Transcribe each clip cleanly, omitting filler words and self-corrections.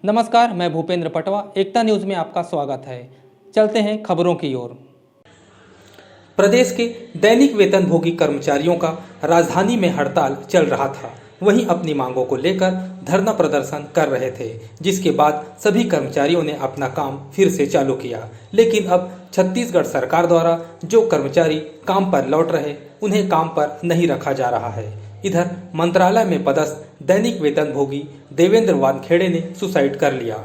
नमस्कार, मैं भूपेंद्र पटवा। एकता न्यूज़ में आपका स्वागत है। चलते हैं खबरों की ओर। प्रदेश के दैनिक वेतनभोगी कर्मचारियों का राजधानी में हड़ताल चल रहा था। वहीं अपनी मांगों को लेकर धरना प्रदर्शन कर रहे थे, जिसके बाद सभी कर्मचारियों ने अपना काम फिर से चालू किया। लेकिन अब छत्तीसगढ़ सरकार द्वारा जो कर्मचारी काम पर लौट रहे, उन्हें काम पर नहीं रखा जा रहा है। इधर मंत्रालय में पदस्थ दैनिक वेतनभोगी देवेंद्र वानखेड़े ने सुसाइड कर लिया,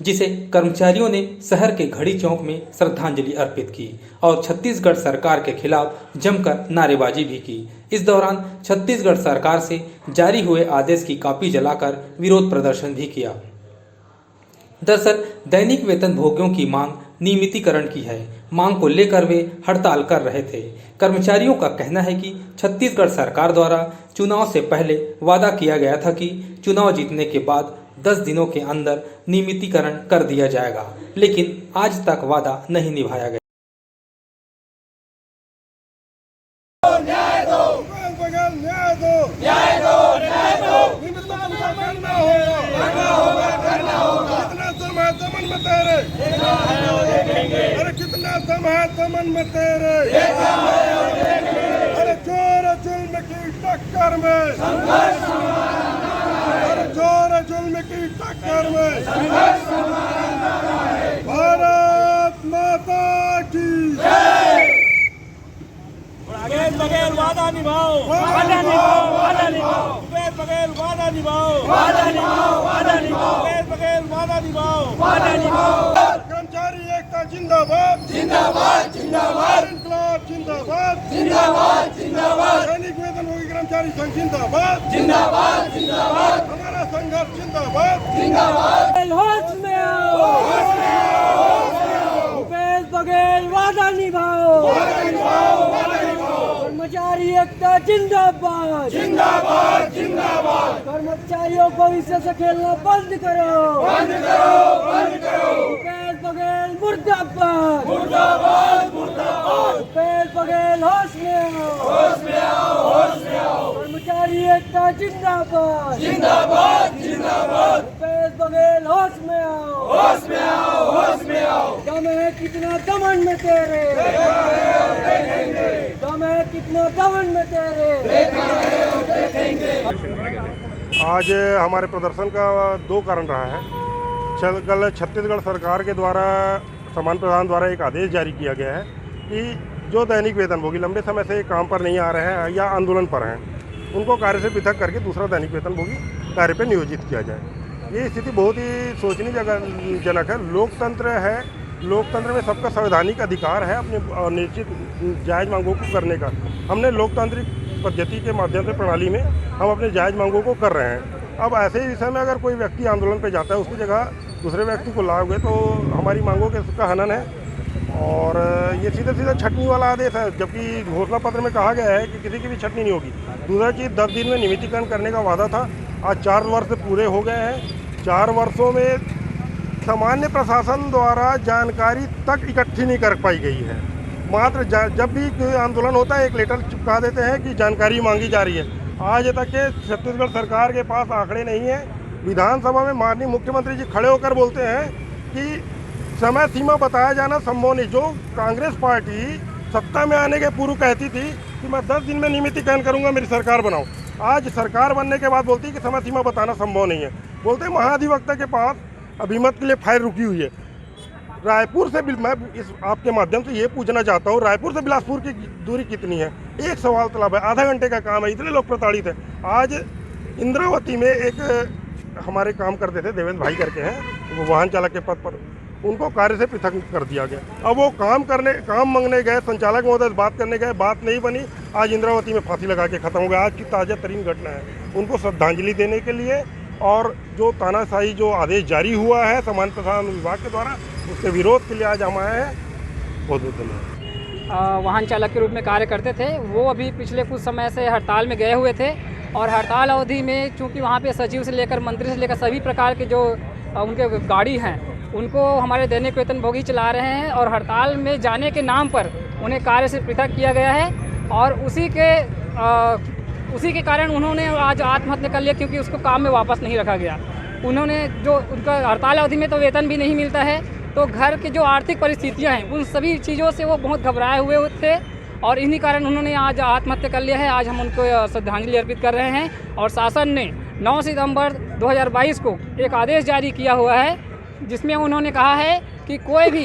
जिसे कर्मचारियों ने शहर के घड़ी चौक में श्रद्धांजलि अर्पित की और छत्तीसगढ़ सरकार के खिलाफ जमकर नारेबाजी भी की। इस दौरान छत्तीसगढ़ सरकार से जारी हुए आदेश की कॉपी जलाकर विरोध प्रदर्शन भी किया। दरअसल दैनिक वेतनभोगियों की मांग नियमितीकरण की है। मांग को लेकर वे हड़ताल कर रहे थे। कर्मचारियों का कहना है कि छत्तीसगढ़ सरकार द्वारा चुनाव से पहले वादा किया गया था कि चुनाव जीतने के बाद 10 दिनों के अंदर नियमितीकरण कर दिया जाएगा, लेकिन आज तक वादा नहीं निभाया गया। अरे कितना दम है दमन में तेरे, अरे जोर जुल्म की टक्कर में, अरे जोर जुल्म की टक्कर में भारत माता की बगैर वादा निभाओ, वादा निभाओ, वादा निभाओ, बगैर वादा निभाओ, वादा निभाओ, वादा निभाओ, बगैर वादा निभाओ, वादा निभाओ। कर्मचारी एकता जिंदाबाद, जिंदाबाद, जिंदाबाद, इंकलाब जिंदाबाद, जिंदाबाद, जिंदाबाद, दैनिक वेतनभोगी कर्मचारी संघ जिंदाबाद, जिंदाबाद, जिंदाबाद, हमारा संघर्ष जिंदाबाद, जिंदाबाद। होश में आओ, होश में आओ, भूपेश बघेल वादा निभाओ, वादा निभाओ, वादा निभाओ, कर्मचारी एकता जिंदाबाद, जिंदाबाद, जिंदाबाद, कर्मचारियों भविष्य से खेलना बंद करो, बंद करो, बंद करो, भूपेश बघेल मुर्दाबाद, मुर्दाबाद, मुर्दाबाद, भूपेश बघेल होश में आओ, होश में आओ, होश में आओ, कर्मचारी एकता जिंदाबाद, जिंदाबाद, जिंदाबाद, भूपेश बघेल होश में आओ, होश में आओ, होश में आओ, दम है कितना दमन में तेरे, दम है कितना दमन में तेरे। आज हमारे प्रदर्शन का 2 कारण रहा है। कल छत्तीसगढ़ सरकार के द्वारा समान प्रधान द्वारा एक आदेश जारी किया गया है कि जो दैनिक वेतनभोगी लंबे समय से काम पर नहीं आ रहे हैं या आंदोलन पर हैं, उनको कार्य से पृथक करके दूसरा दैनिक वेतनभोगी कार्य पर नियोजित किया जाए। ये स्थिति बहुत ही सोचनीजनक है। लोकतंत्र है, लोकतंत्र में सबका संवैधानिक अधिकार है अपने निश्चित जायज़ मांगों को करने का। हमने लोकतांत्रिक पद्धति के माध्यम से प्रणाली में हम अपने जायज़ मांगों को कर रहे हैं। अब ऐसे ही विषय में अगर कोई व्यक्ति आंदोलन पे जाता है, उसकी जगह दूसरे व्यक्ति को लाओगे तो हमारी मांगों का हनन है और ये सीधे सीधे छटनी वाला आदेश है। जबकि घोषणा पत्र में कहा गया है कि किसी की भी छटनी नहीं होगी। दूसरा चीज़ 10 दिन में नियमितीकरण करने का वादा था, आज 4 वर्ष पूरे हो गए हैं। 4 वर्षों में सामान्य प्रशासन द्वारा जानकारी तक इकट्ठी नहीं कर पाई गई है। मात्र जब भी कोई आंदोलन होता है एक लेटर चिपका देते हैं कि जानकारी मांगी जा रही है। आज तक के छत्तीसगढ़ सरकार के पास आंकड़े नहीं है। विधानसभा में माननीय मुख्यमंत्री जी खड़े होकर बोलते हैं कि समय सीमा बताया जाना संभव नहीं। जो कांग्रेस पार्टी सत्ता में आने के पूर्व कहती थी कि मैं 10 दिन में नियमितीकरण करूंगा, मेरी सरकार बनाओ, आज सरकार बनने के बाद बोलती है कि समय सीमा बताना संभव नहीं है। बोलते महाधिवक्ता के पास अभिमत के लिए फाइल रुकी हुई है। रायपुर से मैं इस आपके माध्यम से ये पूछना चाहता हूँ, रायपुर से बिलासपुर की दूरी कितनी है? एक सवाल तालाब है, आधा घंटे का काम है, इतने लोग प्रताड़ित हैं। आज इंद्रावती में एक हमारे काम करते थे, देवेंद्र भाई करके हैं, वो वाहन चालक के पद पर, उनको कार्य से पृथक कर दिया गया। अब वो काम मांगने गए, संचालक महोदय से बात करने गए, बात नहीं बनी, आज इंद्रावती में फांसी लगा के खत्म हो गया। आज की ताज़ा तरीन घटना है। उनको श्रद्धांजलि देने के लिए और जो तानाशाही जो आदेश जारी हुआ है सामान्य प्रशासन विभाग के द्वारा, उसके विरोध के लिए आज हम आए हैं। बहुत बहुत धन्यवाद। वाहन चालक के रूप में कार्य करते थे, वो अभी पिछले कुछ समय से हड़ताल में गए हुए थे और हड़ताल अवधि में चूंकि वहाँ पे सचिव से लेकर मंत्री से लेकर सभी प्रकार के जो उनके गाड़ी हैं, उनको हमारे दैनिक वेतनभोगी चला रहे हैं और हड़ताल में जाने के नाम पर उन्हें कार्य से पृथक किया गया है और उसी के कारण उन्होंने आज आत्महत्या कर लिया, क्योंकि उसको काम में वापस नहीं रखा गया। उन्होंने जो उनका हड़ताल अवधि में तो वेतन भी नहीं मिलता है, तो घर की जो आर्थिक परिस्थितियां हैं उन सभी चीज़ों से वो बहुत घबराए हुए थे और इन्हीं कारण उन्होंने आज आत्महत्या कर लिया है। आज हम उनको श्रद्धांजलि अर्पित कर रहे हैं और शासन ने 9 सितंबर 2022 को एक आदेश जारी किया हुआ है जिसमें उन्होंने कहा है कि कोई भी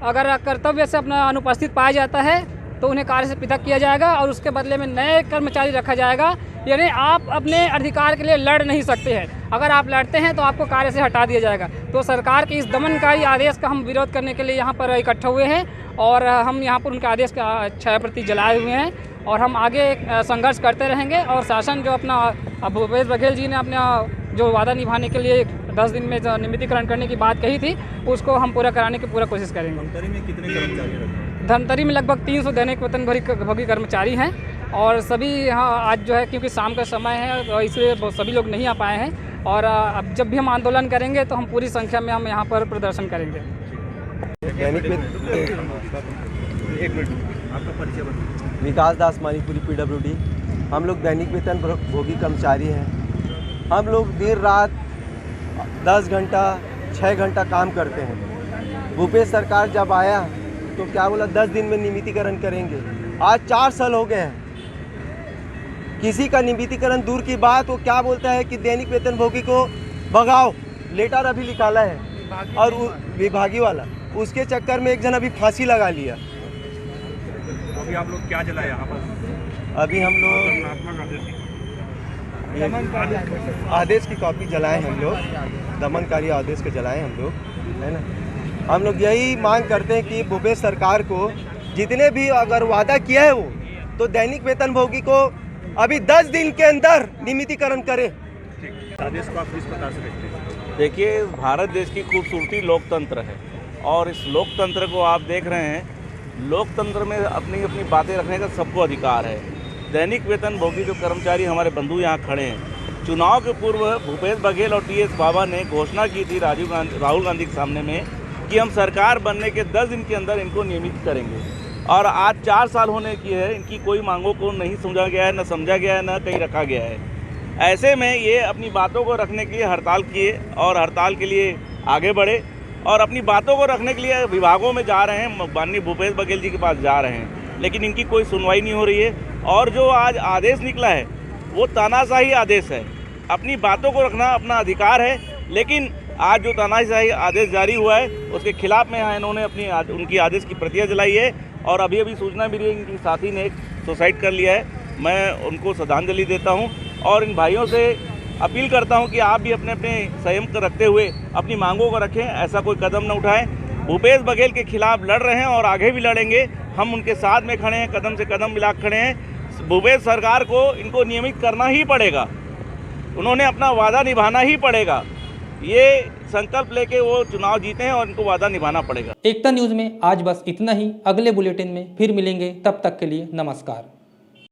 अगर कर्तव्य से अपना अनुपस्थित पाया जाता है तो उन्हें कार्य से पृथक किया जाएगा और उसके बदले में नए कर्मचारी रखा जाएगा। यानी आप अपने अधिकार के लिए लड़ नहीं सकते हैं, अगर आप लड़ते हैं तो आपको कार्य से हटा दिया जाएगा। तो सरकार के इस दमनकारी आदेश का हम विरोध करने के लिए यहाँ पर इकट्ठा हुए हैं और हम यहाँ पर उनके आदेश का छाया प्रति जलाए हुए हैं और हम आगे संघर्ष करते रहेंगे। और शासन जो अपना भूपेश बघेल जी ने अपना जो वादा निभाने के लिए 10 दिन में जो नियमितीकरण करने की बात कही थी उसको हम पूरा कराने की पूरा कोशिश करेंगे। धमतरी में कितने कर्मचारी रखे? धमतरी में लगभग 300 दैनिक वेतनभोगी कर्मचारी हैं और सभी यहाँ आज जो है क्योंकि शाम का समय है तो इसलिए सभी लोग नहीं आ पाए हैं और अब जब भी हम आंदोलन करेंगे तो हम पूरी संख्या में हम यहाँ पर प्रदर्शन करेंगे। दैनिक एक मिनट आपका परिचय बताइए। विकास दास मानीपुरी PWD। हम लोग दैनिक वेतन भोगी कर्मचारी हैं। हम लोग देर रात 10 घंटा 6 घंटा काम करते हैं। भूपेश सरकार जब आया तो क्या बोला 10 दिन में नियमितीकरण करेंगे। आज 4 साल हो गए हैं, किसी का नियमितीकरण दूर की बात, वो क्या बोलता है कि दैनिक वेतन भोगी को भगाओ, लेटर अभी निकाला है और विभागीय वाला उसके चक्कर में एक जन अभी फांसी लगा लिया। अभी आप लोग क्या जलाए यहाँ पर? अभी हम लोग आदेश की कॉपी जलाए, हम लोग दमनकारी आदेश को जलाए हम लोग, है ना। हम लोग यही मांग करते हैं कि भूपेश सरकार को जितने भी अगर वादा किया है वो तो दैनिक वेतन भोगी को अभी 10 दिन के अंदर नियमितीकरण करे। आदेश को आप किस प्रकार से देखते हैं? देखिए, भारत देश की खूबसूरती लोकतंत्र है और इस लोकतंत्र को आप देख रहे हैं, लोकतंत्र में अपनी अपनी बातें रखने का सबको अधिकार है। दैनिक वेतन भोगी जो कर्मचारी हमारे बंधु यहाँ खड़े हैं, चुनाव के पूर्व भूपेश बघेल और TS बाबा ने घोषणा की थी राहुल गांधी के सामने में कि हम सरकार बनने के 10 दिन के अंदर इनको नियमित करेंगे और आज 4 साल होने की है, इनकी कोई मांगों को नहीं समझा गया है, न समझा गया है, न कहीं रखा गया है। ऐसे में ये अपनी बातों को रखने के लिए हड़ताल किए और हड़ताल के लिए आगे बढ़े और अपनी बातों को रखने के लिए विभागों में जा रहे हैं, माननीय भूपेश बघेल जी के पास जा रहे हैं, लेकिन इनकी कोई सुनवाई नहीं हो रही है। और जो आज आदेश निकला है वो तानाशाही आदेश है। अपनी बातों को रखना अपना अधिकार है, लेकिन आज जो तानाशाही आदेश जारी हुआ है उसके खिलाफ में यहाँ इन्होंने उनकी आदेश की प्रतियाँ जलाई है और अभी सूचना मिली है कि साथी ने एक सुसाइड कर लिया है। मैं उनको श्रद्धांजलि देता हूँ और इन भाइयों से अपील करता हूं कि आप भी अपने अपने संयम को रखते हुए अपनी मांगों को रखें, ऐसा कोई कदम न उठाएं। भूपेश बघेल के खिलाफ लड़ रहे हैं और आगे भी लड़ेंगे, हम उनके साथ में खड़े हैं, कदम से कदम मिला खड़े हैं। भूपेश सरकार को इनको नियमित करना ही पड़ेगा, उन्होंने अपना वादा निभाना ही पड़ेगा। ये संकल्प लेके वो चुनाव जीते हैं और इनको वादा निभाना पड़ेगा। एकता न्यूज़ में आज बस इतना ही। अगले बुलेटिन में फिर मिलेंगे, तब तक के लिए नमस्कार।